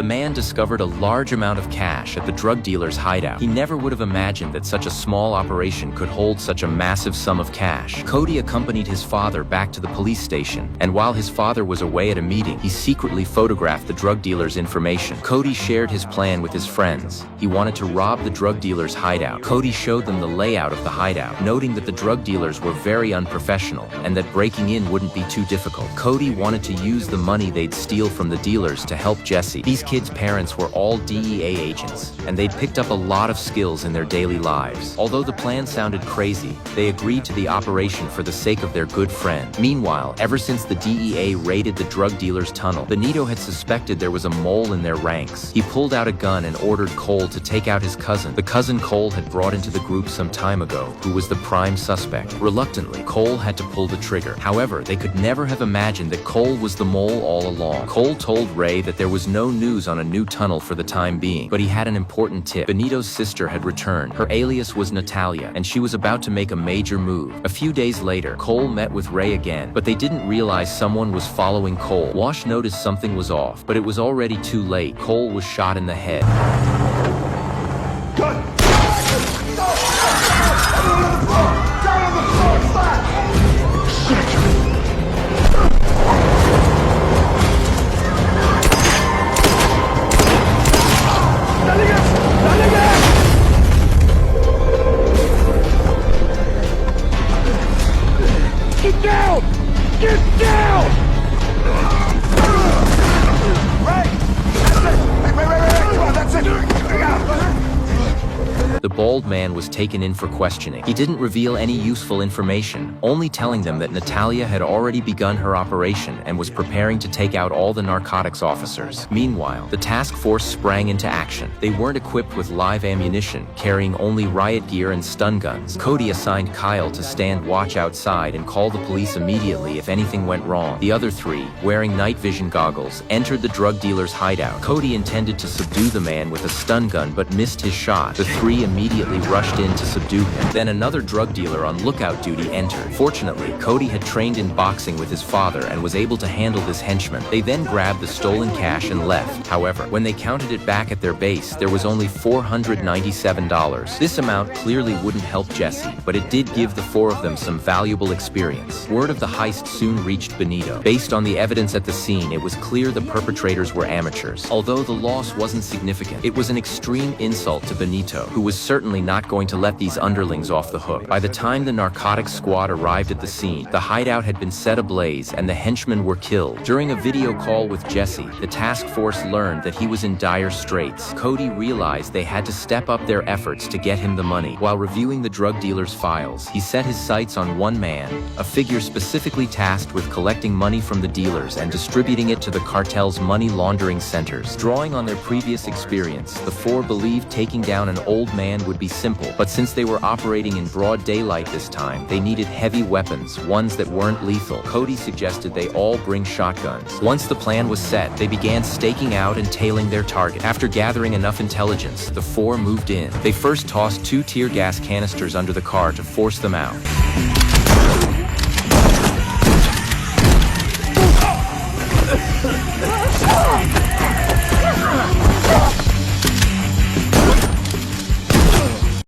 man discovered a large amount of cash at the drug dealer's hideout. He never would have imagined that such a small operation could hold such a massive sum of cash. Cody accompanied his father back to the police station, and while his father was away at a meeting, he secretly photographed the drug dealer's information. Cody shared his plan with his friends. He wanted to rob the drug dealer's hideout. Cody showed them the layout of the hideout, noting that the drug dealers were very unprofessional and that breaking in wouldn't be too difficult. Cody wanted to use the money they'd steal from the dealers to help Jesse. These kids' parents were all DEA agents, and they'd picked up a lot of skills in their daily lives. Although the plan sounded crazy, they agreed to the operation for the sake of their good friend. Meanwhile, ever since the DEA raided the drug dealer's tunnel, Benito had suspected there was a mole in their ranks. He pulled out a gun and ordered Cole to take out his cousin, the cousin Cole had brought into the group some time ago, who was the prime suspect. Reluctantly, Cole had to pull the trigger. However, they could never have imagined that Cole was the mole all along. Cole told Ray that there was no news on a new tunnel for the time being, but he had an important tip. Benito's sister had returned. Her alias was Natalia, and she was about to make a major move. A few days later, Cole met with Ray again, but they didn't realize someone was following Cole. Wash noticed something was off, but it was already too late. Cole was shot in the head. Gun! Down on the floor! Down on the floor! Flat! Get down! Get down! Right! That's it! Right! Come on, that's it! The bald man was taken in for questioning. He didn't reveal any useful information, only telling them that Natalia had already begun her operation and was preparing to take out all the narcotics officers. Meanwhile, the task force sprang into action. They weren't equipped with live ammunition, carrying only riot gear and stun guns. Cody assigned Kyle to stand watch outside and call the police immediately if anything went wrong. The other three, wearing night vision goggles, entered the drug dealer's hideout. Cody intended to subdue the man with a stun gun but missed his shot. The three immediately rushed in to subdue him. Then another drug dealer on lookout duty entered. Fortunately, Cody had trained in boxing with his father and was able to handle this henchman. They then grabbed the stolen cash and left. However, when they counted it back at their base, there was only $497. This amount clearly wouldn't help Jesse, but it did give the four of them some valuable experience. Word of the heist soon reached Benito. Based on the evidence at the scene, it was clear the perpetrators were amateurs. Although the loss wasn't significant, it was an extreme insult to Benito, who was certainly not going to let these underlings off the hook. By the time the narcotics squad arrived at the scene, the hideout had been set ablaze and the henchmen were killed. During a video call with Jesse, the task force learned that he was in dire straits. Cody realized they had to step up their efforts to get him the money. While reviewing the drug dealer's files, he set his sights on one man, a figure specifically tasked with collecting money from the dealers and distributing it to the cartel's money laundering centers. Drawing on their previous experience, the four believed taking down an old man would be simple, but since they were operating in broad daylight this time, they needed heavy weapons, ones that weren't lethal. Cody suggested they all bring shotguns. Once the plan was set, they began staking out and tailing their target. After gathering enough intelligence, the four moved in. They first tossed 2 tear gas canisters under the car to force them out.